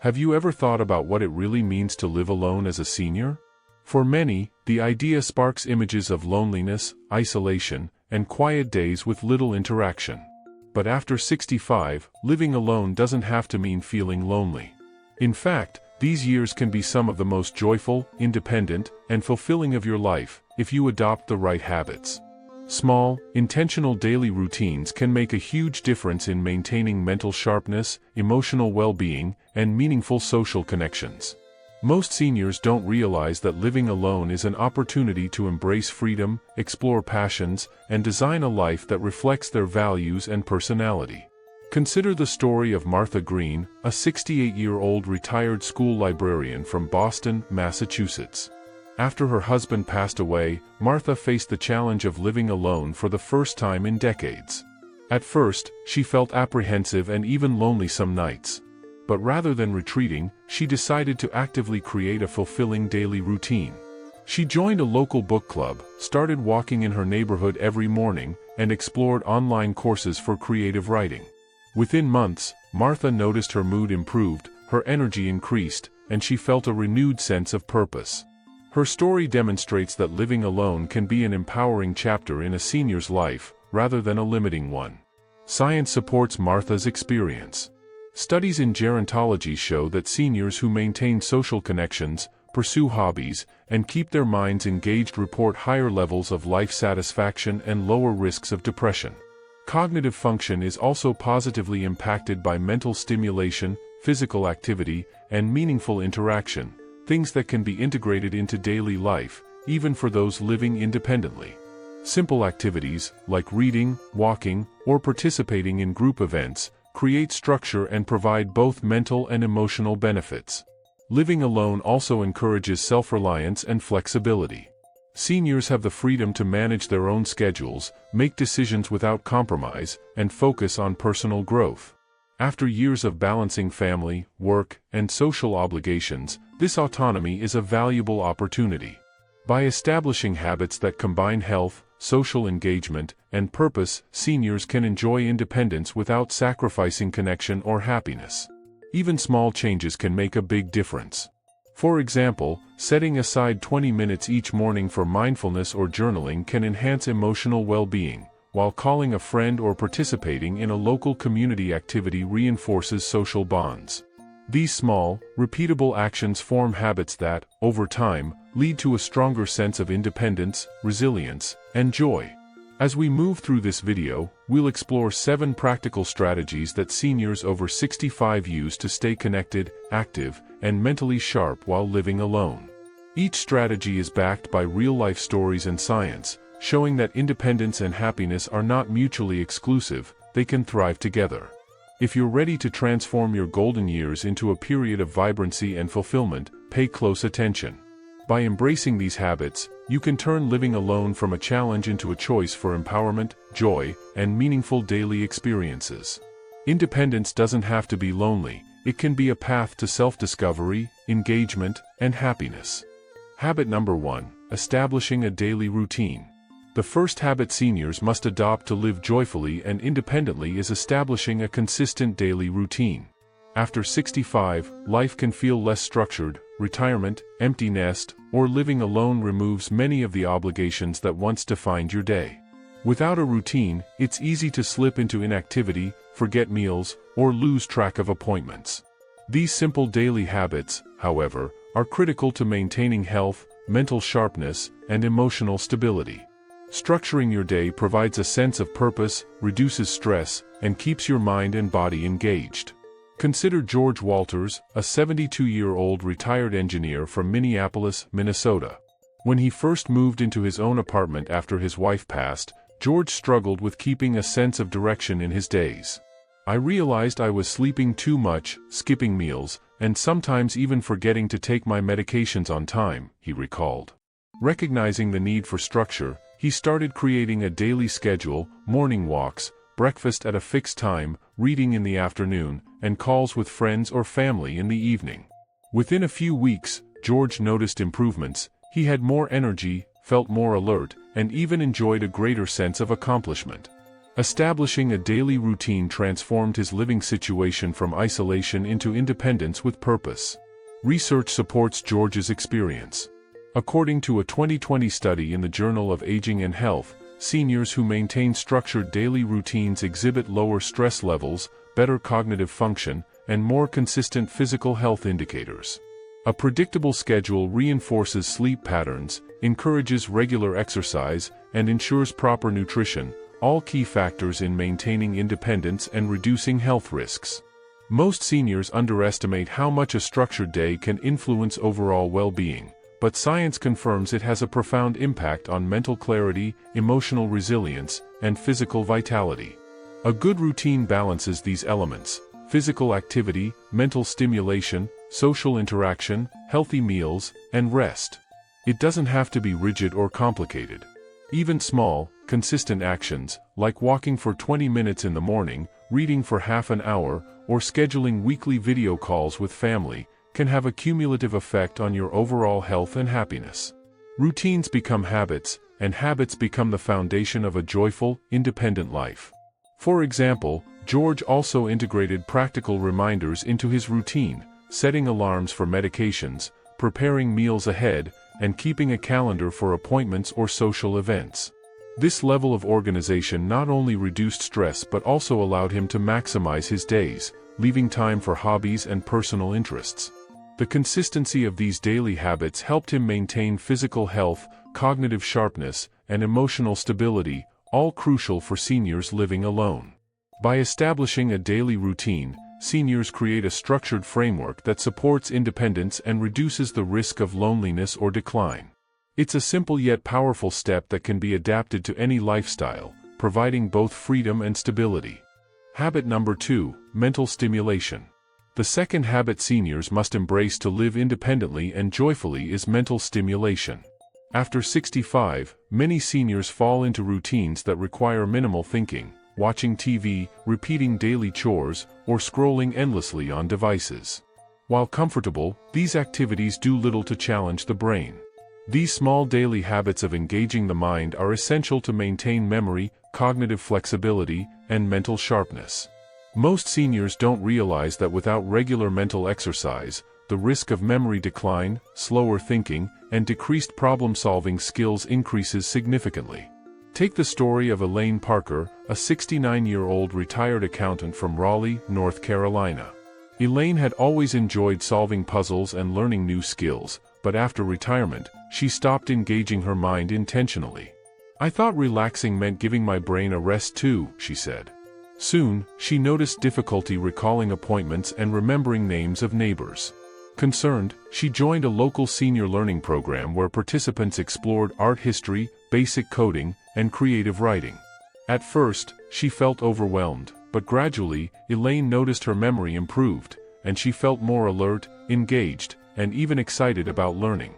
Have you ever thought about what it really means to live alone as a senior? For many, the idea sparks images of loneliness, isolation, and quiet days with little interaction. But after 65, living alone doesn't have to mean feeling lonely. In fact, these years can be some of the most joyful, independent, and fulfilling of your life, if you adopt the right habits. Small, intentional daily routines can make a huge difference in maintaining mental sharpness, emotional well-being, and meaningful social connections. Most seniors don't realize that living alone is an opportunity to embrace freedom, explore passions, and design a life that reflects their values and personality. Consider the story of Martha Green, a 68-year-old retired school librarian from Boston, Massachusetts. After her husband passed away, Martha faced the challenge of living alone for the first time in decades. At first, she felt apprehensive and even lonely some nights. But rather than retreating, she decided to actively create a fulfilling daily routine. She joined a local book club, started walking in her neighborhood every morning, and explored online courses for creative writing. Within months, Martha noticed her mood improved, her energy increased, and she felt a renewed sense of purpose. Her story demonstrates that living alone can be an empowering chapter in a senior's life, rather than a limiting one. Science supports Martha's experience. Studies in gerontology show that seniors who maintain social connections, pursue hobbies, and keep their minds engaged report higher levels of life satisfaction and lower risks of depression. Cognitive function is also positively impacted by mental stimulation, physical activity, and meaningful interaction, things that can be integrated into daily life, even for those living independently. Simple activities, like reading, walking, or participating in group events, create structure and provide both mental and emotional benefits. Living alone also encourages self-reliance and flexibility. Seniors have the freedom to manage their own schedules, make decisions without compromise, and focus on personal growth. After years of balancing family, work, and social obligations, this autonomy is a valuable opportunity. By establishing habits that combine health, social engagement, and purpose, seniors can enjoy independence without sacrificing connection or happiness. Even small changes can make a big difference. For example, setting aside 20 minutes each morning for mindfulness or journaling can enhance emotional well-being, while calling a friend or participating in a local community activity reinforces social bonds. These small, repeatable actions form habits that, over time, lead to a stronger sense of independence, resilience, and joy. As we move through this video, we'll explore 7 practical strategies that seniors over 65 use to stay connected, active, and mentally sharp while living alone. Each strategy is backed by real-life stories and science, showing that independence and happiness are not mutually exclusive, they can thrive together. If you're ready to transform your golden years into a period of vibrancy and fulfillment, pay close attention. By embracing these habits, you can turn living alone from a challenge into a choice for empowerment, joy, and meaningful daily experiences. Independence doesn't have to be lonely, it can be a path to self-discovery, engagement, and happiness. Habit number 1: establishing a daily routine. The first habit seniors must adopt to live joyfully and independently is establishing a consistent daily routine. After 65, life can feel less structured. Retirement, empty nest, or living alone removes many of the obligations that once defined your day. Without a routine, it's easy to slip into inactivity, forget meals, or lose track of appointments. These simple daily habits, however, are critical to maintaining health, mental sharpness, and emotional stability. Structuring your day provides a sense of purpose, reduces stress, and keeps your mind and body engaged. Consider George Walters, a 72-year-old retired engineer from Minneapolis, Minnesota. When he first moved into his own apartment after his wife passed, George struggled with keeping a sense of direction in his days. "I realized I was sleeping too much, skipping meals, and sometimes even forgetting to take my medications on time," he recalled. Recognizing the need for structure, he started creating a daily schedule: morning walks, breakfast at a fixed time, reading in the afternoon, and calls with friends or family in the evening. Within a few weeks, George noticed improvements. He had more energy, felt more alert, and even enjoyed a greater sense of accomplishment. Establishing a daily routine transformed his living situation from isolation into independence with purpose. Research supports George's experience. According to a 2020 study in the Journal of Aging and Health, seniors who maintain structured daily routines exhibit lower stress levels, better cognitive function, and more consistent physical health indicators. A predictable schedule reinforces sleep patterns, encourages regular exercise, and ensures proper nutrition, all key factors in maintaining independence and reducing health risks. Most seniors underestimate how much a structured day can influence overall well-being, but science confirms it has a profound impact on mental clarity, emotional resilience, and physical vitality. A good routine balances these elements: physical activity, mental stimulation, social interaction, healthy meals, and rest. It doesn't have to be rigid or complicated. Even small, consistent actions, like walking for 20 minutes in the morning, reading for half an hour, or scheduling weekly video calls with family, can have a cumulative effect on your overall health and happiness. Routines become habits, and habits become the foundation of a joyful, independent life. For example, George also integrated practical reminders into his routine, setting alarms for medications, preparing meals ahead, and keeping a calendar for appointments or social events. This level of organization not only reduced stress but also allowed him to maximize his days, leaving time for hobbies and personal interests. The consistency of these daily habits helped him maintain physical health, cognitive sharpness, and emotional stability, all crucial for seniors living alone. By establishing a daily routine, seniors create a structured framework that supports independence and reduces the risk of loneliness or decline. It's a simple yet powerful step that can be adapted to any lifestyle, providing both freedom and stability. Habit number 2, mental stimulation. The second habit seniors must embrace to live independently and joyfully is mental stimulation. After 65, many seniors fall into routines that require minimal thinking, watching TV, repeating daily chores, or scrolling endlessly on devices. While comfortable, these activities do little to challenge the brain. These small daily habits of engaging the mind are essential to maintain memory, cognitive flexibility, and mental sharpness. Most seniors don't realize that without regular mental exercise, the risk of memory decline, slower thinking, and decreased problem-solving skills increases significantly. Take the story of Elaine Parker, a 69-year-old retired accountant from Raleigh, North Carolina. Elaine had always enjoyed solving puzzles and learning new skills, but after retirement, she stopped engaging her mind intentionally. "I thought relaxing meant giving my brain a rest too," she said. Soon, she noticed difficulty recalling appointments and remembering names of neighbors. Concerned, she joined a local senior learning program where participants explored art history, basic coding, and creative writing. At first, she felt overwhelmed, but gradually, Elaine noticed her memory improved, and she felt more alert, engaged, and even excited about learning.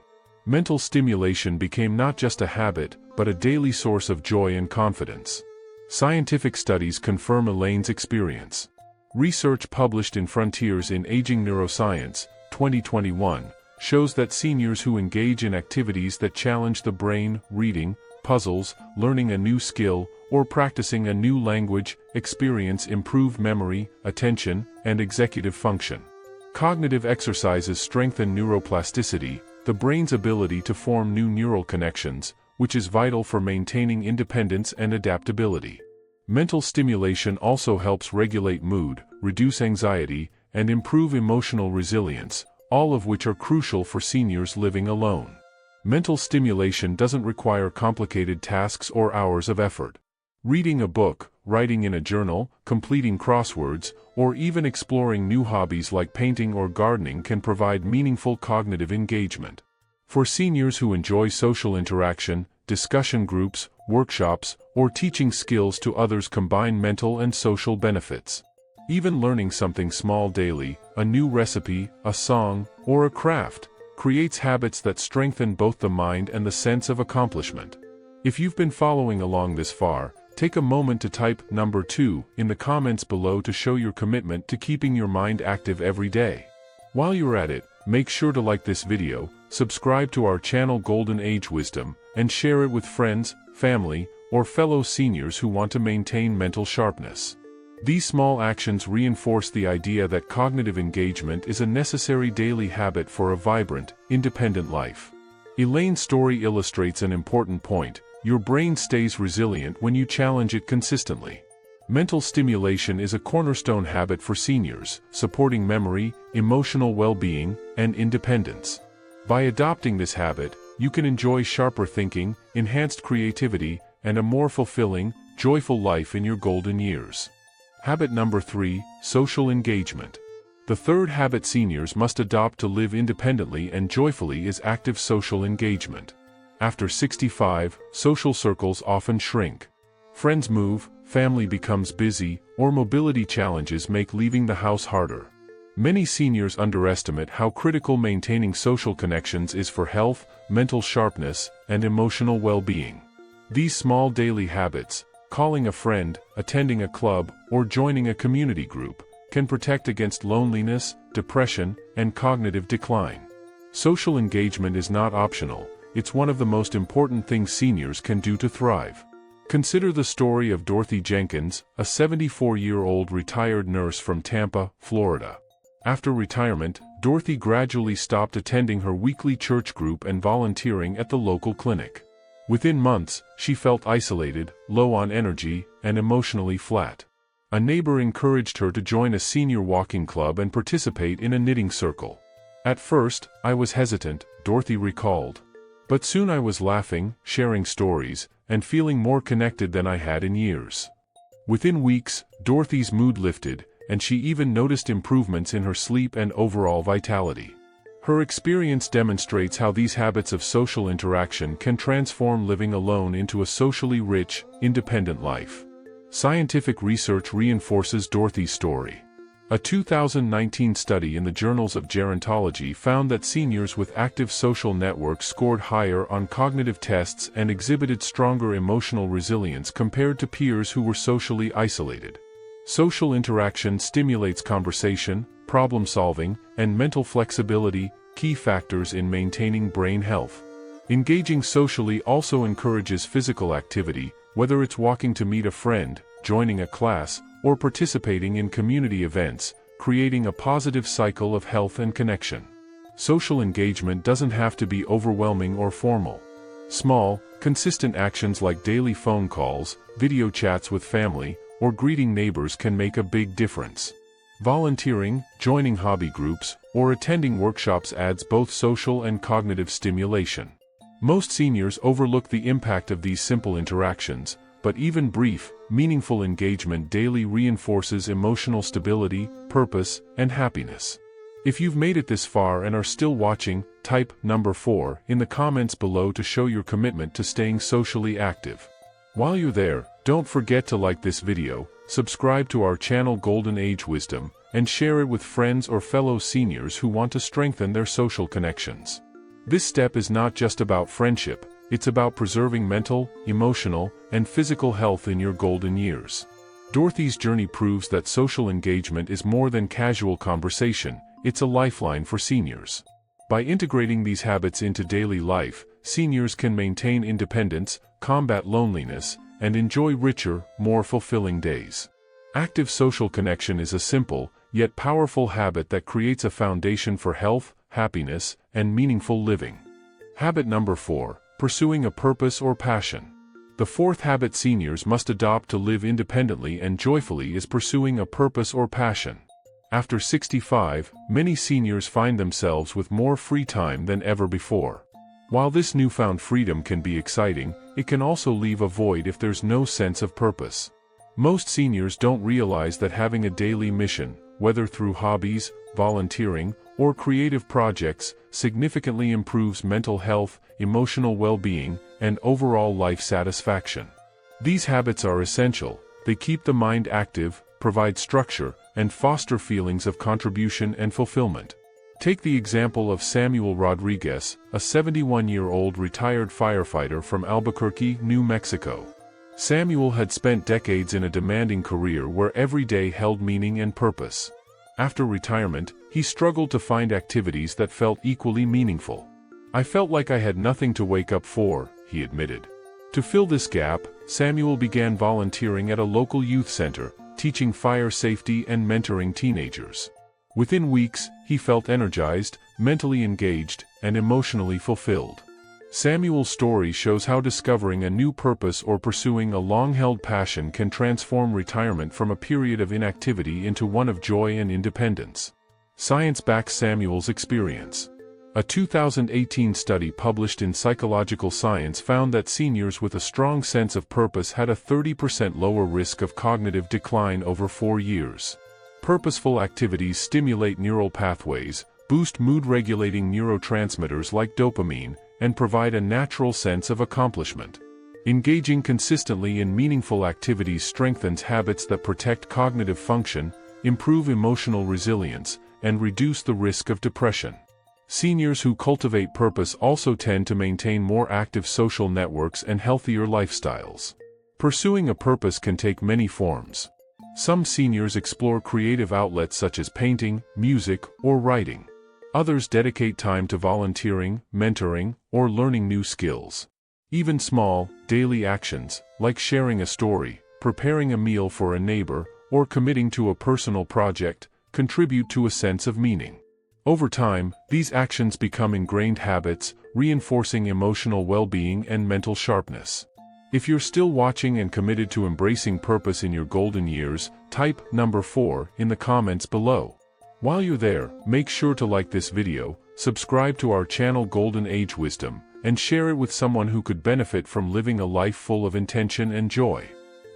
Mental stimulation became not just a habit, but a daily source of joy and confidence. Scientific studies confirm Elaine's experience. Research published in Frontiers in Aging Neuroscience, 2021, shows that seniors who engage in activities that challenge the brain, reading, puzzles, learning a new skill, or practicing a new language, experience improved memory, attention, and executive function. Cognitive exercises strengthen neuroplasticity, the brain's ability to form new neural connections, which is vital for maintaining independence and adaptability. Mental stimulation also helps regulate mood, reduce anxiety, and improve emotional resilience, all of which are crucial for seniors living alone. Mental stimulation doesn't require complicated tasks or hours of effort. Reading a book, writing in a journal, completing crosswords, or even exploring new hobbies like painting or gardening can provide meaningful cognitive engagement. For seniors who enjoy social interaction, discussion groups, workshops, or teaching skills to others combine mental and social benefits. Even learning something small daily, a new recipe, a song, or a craft, creates habits that strengthen both the mind and the sense of accomplishment. If you've been following along this far, take a moment to type number 2 in the comments below to show your commitment to keeping your mind active every day. While you're at it, make sure to like this video, subscribe to our channel Golden Age Wisdom, and share it with friends, family, or fellow seniors who want to maintain mental sharpness. These small actions reinforce the idea that cognitive engagement is a necessary daily habit for a vibrant, independent life. Elaine's story illustrates an important point: your brain stays resilient when you challenge it consistently. Mental stimulation is a cornerstone habit for seniors, supporting memory, emotional well-being, and independence. By adopting this habit, you can enjoy sharper thinking, enhanced creativity, and a more fulfilling, joyful life in your golden years. Habit number 3, social engagement. The third habit seniors must adopt to live independently and joyfully is active social engagement. After 65, social circles often shrink. Friends move, family becomes busy, or mobility challenges make leaving the house harder. Many seniors underestimate how critical maintaining social connections is for health, mental sharpness, and emotional well-being. These small daily habits, calling a friend, attending a club, or joining a community group, can protect against loneliness, depression, and cognitive decline. Social engagement is not optional, it's one of the most important things seniors can do to thrive. Consider the story of Dorothy Jenkins, a 74-year-old retired nurse from Tampa, Florida. After retirement, Dorothy gradually stopped attending her weekly church group and volunteering at the local clinic. Within months, she felt isolated, low on energy, and emotionally flat. A neighbor encouraged her to join a senior walking club and participate in a knitting circle. At first, I was hesitant, Dorothy recalled. But soon I was laughing, sharing stories, and feeling more connected than I had in years. Within weeks, Dorothy's mood lifted, and she even noticed improvements in her sleep and overall vitality. Her experience demonstrates how these habits of social interaction can transform living alone into a socially rich, independent life. Scientific research reinforces Dorothy's story. A 2019 study in the Journals of Gerontology found that seniors with active social networks scored higher on cognitive tests and exhibited stronger emotional resilience compared to peers who were socially isolated. Social interaction stimulates conversation, problem-solving, and mental flexibility, key factors in maintaining brain health. Engaging socially also encourages physical activity, whether it's walking to meet a friend, joining a class, or participating in community events, creating a positive cycle of health and connection. Social engagement doesn't have to be overwhelming or formal. Small, consistent actions like daily phone calls, video chats with family, or greeting neighbors can make a big difference. Volunteering, joining hobby groups, or attending workshops adds both social and cognitive stimulation. Most seniors overlook the impact of these simple interactions, but even brief, meaningful engagement daily reinforces emotional stability, purpose, and happiness. If you've made it this far and are still watching, type number 4 in the comments below to show your commitment to staying socially active. While you're there, don't forget to like this video, subscribe to our channel Golden Age Wisdom, and share it with friends or fellow seniors who want to strengthen their social connections. This step is not just about friendship, it's about preserving mental, emotional, and physical health in your golden years. Dorothy's journey proves that social engagement is more than casual conversation, it's a lifeline for seniors. By integrating these habits into daily life, seniors can maintain independence, combat loneliness, and enjoy richer, more fulfilling days. Active social connection is a simple, yet powerful habit that creates a foundation for health, happiness, and meaningful living. Habit number 4, pursuing a purpose or passion. The fourth habit seniors must adopt to live independently and joyfully is pursuing a purpose or passion. After 65, many seniors find themselves with more free time than ever before. While this newfound freedom can be exciting, it can also leave a void if there's no sense of purpose. Most seniors don't realize that having a daily mission, whether through hobbies, volunteering, or creative projects, significantly improves mental health, emotional well-being, and overall life satisfaction. These habits are essential. They keep the mind active, provide structure, and foster feelings of contribution and fulfillment. Take the example of Samuel Rodriguez, a 71-year-old retired firefighter from Albuquerque, New Mexico. Samuel had spent decades in a demanding career where every day held meaning and purpose. After retirement, he struggled to find activities that felt equally meaningful. "I felt like I had nothing to wake up for," he admitted. To fill this gap, Samuel began volunteering at a local youth center, teaching fire safety and mentoring teenagers. Within weeks, he felt energized, mentally engaged, and emotionally fulfilled. Samuel's story shows how discovering a new purpose or pursuing a long-held passion can transform retirement from a period of inactivity into one of joy and independence. Science backs Samuel's experience. A 2018 study published in Psychological Science found that seniors with a strong sense of purpose had a 30% lower risk of cognitive decline over 4 years. Purposeful activities stimulate neural pathways, boost mood-regulating neurotransmitters like dopamine, and provide a natural sense of accomplishment. Engaging consistently in meaningful activities strengthens habits that protect cognitive function, improve emotional resilience, and reduce the risk of depression. Seniors who cultivate purpose also tend to maintain more active social networks and healthier lifestyles. Pursuing a purpose can take many forms. Some seniors explore creative outlets such as painting, music, or writing. Others dedicate time to volunteering, mentoring, or learning new skills. Even small, daily actions, like sharing a story, preparing a meal for a neighbor, or committing to a personal project, contribute to a sense of meaning. Over time, these actions become ingrained habits, reinforcing emotional well-being and mental sharpness. If you're still watching and committed to embracing purpose in your golden years, type number 4 in the comments below. While you're there, make sure to like this video, subscribe to our channel Golden Age Wisdom, and share it with someone who could benefit from living a life full of intention and joy.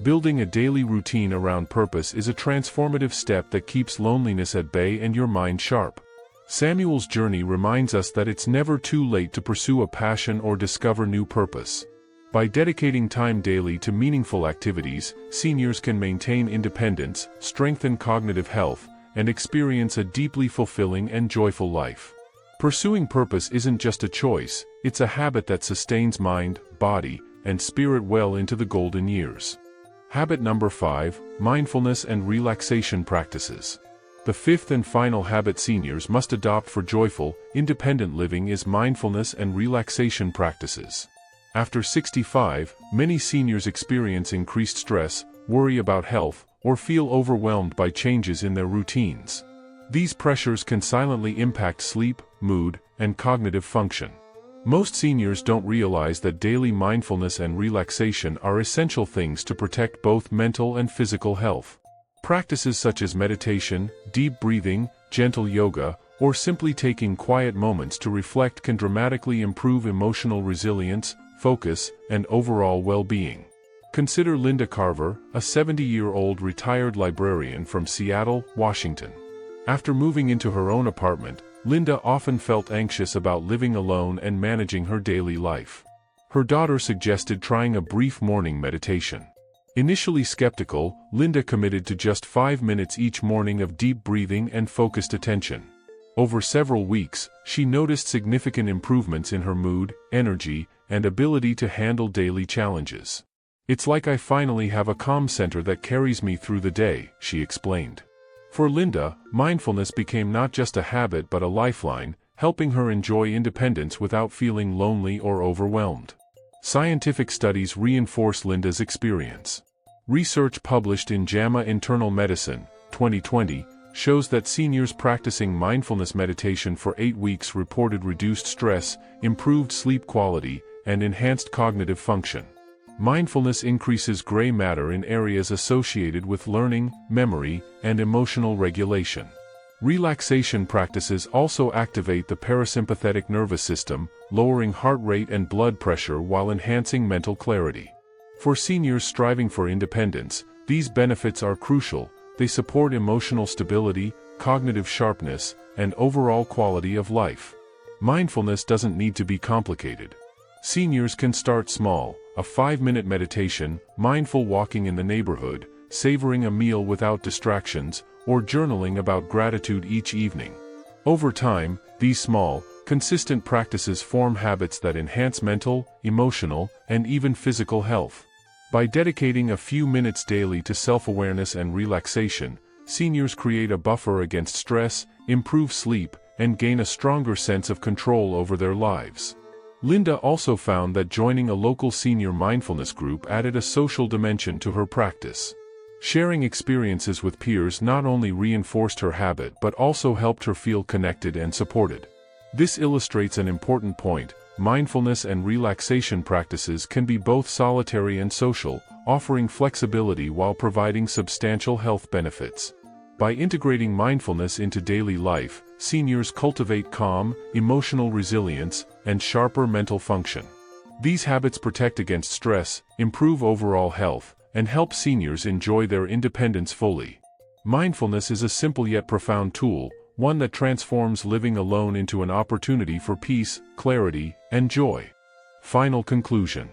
Building a daily routine around purpose is a transformative step that keeps loneliness at bay and your mind sharp. Samuel's journey reminds us that it's never too late to pursue a passion or discover new purpose. By dedicating time daily to meaningful activities, seniors can maintain independence, strengthen cognitive health, and experience a deeply fulfilling and joyful life. Pursuing purpose isn't just a choice, it's a habit that sustains mind, body, and spirit well into the golden years. Habit number 5, mindfulness and relaxation practices. The fifth and final habit seniors must adopt for joyful, independent living is mindfulness and relaxation practices. After 65, many seniors experience increased stress, worry about health, or feel overwhelmed by changes in their routines. These pressures can silently impact sleep, mood, and cognitive function. Most seniors don't realize that daily mindfulness and relaxation are essential things to protect both mental and physical health. Practices such as meditation, deep breathing, gentle yoga, or simply taking quiet moments to reflect can dramatically improve emotional resilience, focus, and overall well-being. Consider Linda Carver, a 70-year-old retired librarian from Seattle, Washington. After moving into her own apartment, Linda often felt anxious about living alone and managing her daily life. Her daughter suggested trying a brief morning meditation. Initially skeptical, Linda committed to just 5 minutes each morning of deep breathing and focused attention. Over several weeks, she noticed significant improvements in her mood, energy, and ability to handle daily challenges. "It's like I finally have a calm center that carries me through the day," she explained. For Linda, mindfulness became not just a habit but a lifeline, helping her enjoy independence without feeling lonely or overwhelmed. Scientific studies reinforce Linda's experience. Research published in JAMA Internal Medicine, 2020, shows that seniors practicing mindfulness meditation for 8 weeks reported reduced stress, improved sleep quality, and enhanced cognitive function. Mindfulness increases gray matter in areas associated with learning, memory, and emotional regulation. Relaxation practices also activate the parasympathetic nervous system, lowering heart rate and blood pressure while enhancing mental clarity. For seniors striving for independence, these benefits are crucial. They support emotional stability, cognitive sharpness, and overall quality of life. Mindfulness doesn't need to be complicated. Seniors can start small, a 5-minute meditation, mindful walking in the neighborhood, savoring a meal without distractions, or journaling about gratitude each evening. Over time, these small, consistent practices form habits that enhance mental, emotional, and even physical health. By dedicating a few minutes daily to self-awareness and relaxation, seniors create a buffer against stress, improve sleep, and gain a stronger sense of control over their lives. Linda also found that joining a local senior mindfulness group added a social dimension to her practice. Sharing experiences with peers not only reinforced her habit but also helped her feel connected and supported. This illustrates an important point: mindfulness and relaxation practices can be both solitary and social, offering flexibility while providing substantial health benefits. By integrating mindfulness into daily life, seniors cultivate calm, emotional resilience, and sharper mental function. These habits protect against stress, improve overall health, and help seniors enjoy their independence fully. Mindfulness is a simple yet profound tool, one that transforms living alone into an opportunity for peace, clarity, and joy. Final conclusion.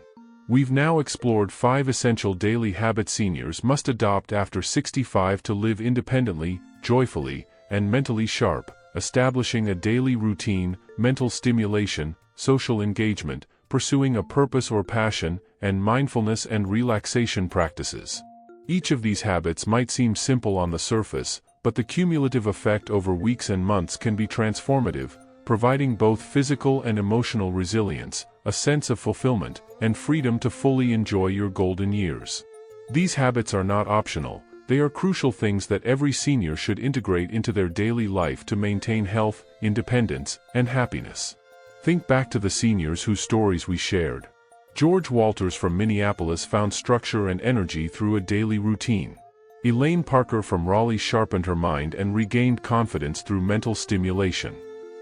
We've now explored 5 essential daily habits seniors must adopt after 65 to live independently, joyfully, and mentally sharp, establishing a daily routine, mental stimulation, social engagement, pursuing a purpose or passion, and mindfulness and relaxation practices. Each of these habits might seem simple on the surface, but the cumulative effect over weeks and months can be transformative, providing both physical and emotional resilience, a sense of fulfillment, and freedom to fully enjoy your golden years. These habits are not optional, they are crucial things that every senior should integrate into their daily life to maintain health, independence, and happiness. Think back to the seniors whose stories we shared. George Walters from Minneapolis found structure and energy through a daily routine. Elaine Parker from Raleigh sharpened her mind and regained confidence through mental stimulation.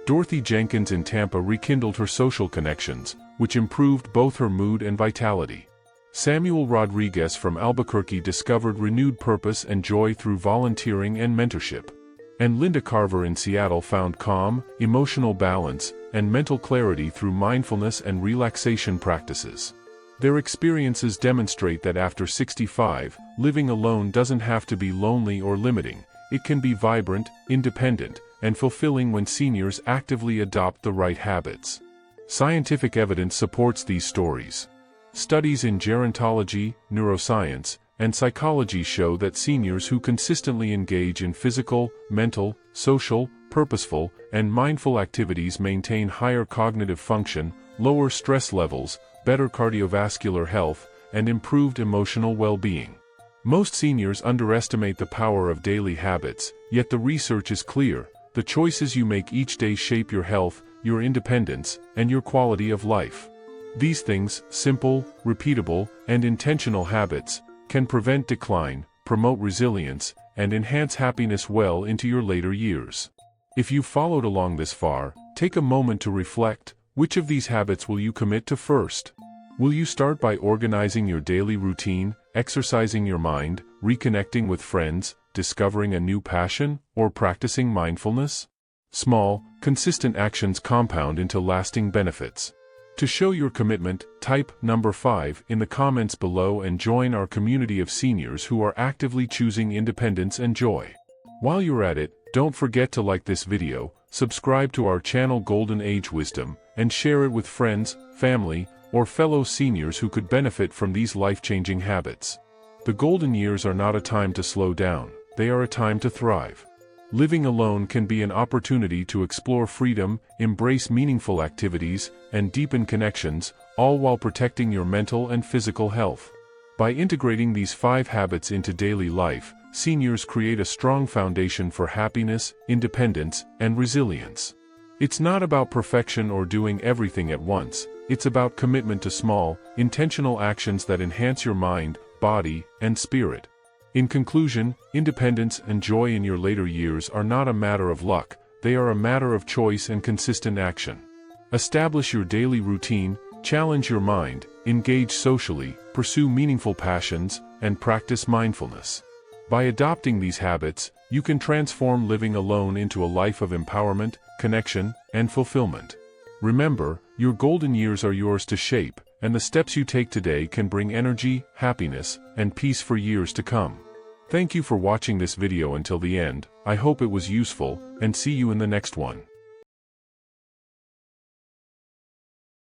Dorothy Jenkins in Tampa rekindled her social connections, which improved both her mood and vitality. Samuel Rodriguez from Albuquerque discovered renewed purpose and joy through volunteering and mentorship. And Linda Carver in Seattle found calm, emotional balance, and mental clarity through mindfulness and relaxation practices. Their experiences demonstrate that after 65, living alone doesn't have to be lonely or limiting. It can be vibrant, independent, and fulfilling when seniors actively adopt the right habits. Scientific evidence supports these stories. Studies in gerontology, neuroscience, and psychology show that seniors who consistently engage in physical, mental, social, purposeful, and mindful activities maintain higher cognitive function, lower stress levels, better cardiovascular health, and improved emotional well-being. Most seniors underestimate the power of daily habits, yet the research is clear: the choices you make each day shape your health, your independence, and your quality of life. These things, simple, repeatable, and intentional habits, can prevent decline, promote resilience, and enhance happiness well into your later years. If you followed along this far, take a moment to reflect: which of these habits will you commit to first? Will you start by organizing your daily routine, exercising your mind, reconnecting with friends, discovering a new passion, or practicing mindfulness? Small, consistent actions compound into lasting benefits. To show your commitment, type number 5 in the comments below and join our community of seniors who are actively choosing independence and joy. While you're at it, don't forget to like this video, subscribe to our channel Golden Age Wisdom, and share it with friends, family, or fellow seniors who could benefit from these life-changing habits. The golden years are not a time to slow down, they are a time to thrive. Living alone can be an opportunity to explore freedom, embrace meaningful activities, and deepen connections, all while protecting your mental and physical health. By integrating these 5 habits into daily life, seniors create a strong foundation for happiness, independence, and resilience. It's not about perfection or doing everything at once, it's about commitment to small, intentional actions that enhance your mind, body, and spirit. In conclusion, independence and joy in your later years are not a matter of luck, they are a matter of choice and consistent action. Establish your daily routine, challenge your mind, engage socially, pursue meaningful passions, and practice mindfulness. By adopting these habits, you can transform living alone into a life of empowerment, connection, and fulfillment. Remember, your golden years are yours to shape, and the steps you take today can bring energy, happiness, and peace for years to come. Thank you for watching this video until the end. I hope it was useful, and see you in the next one.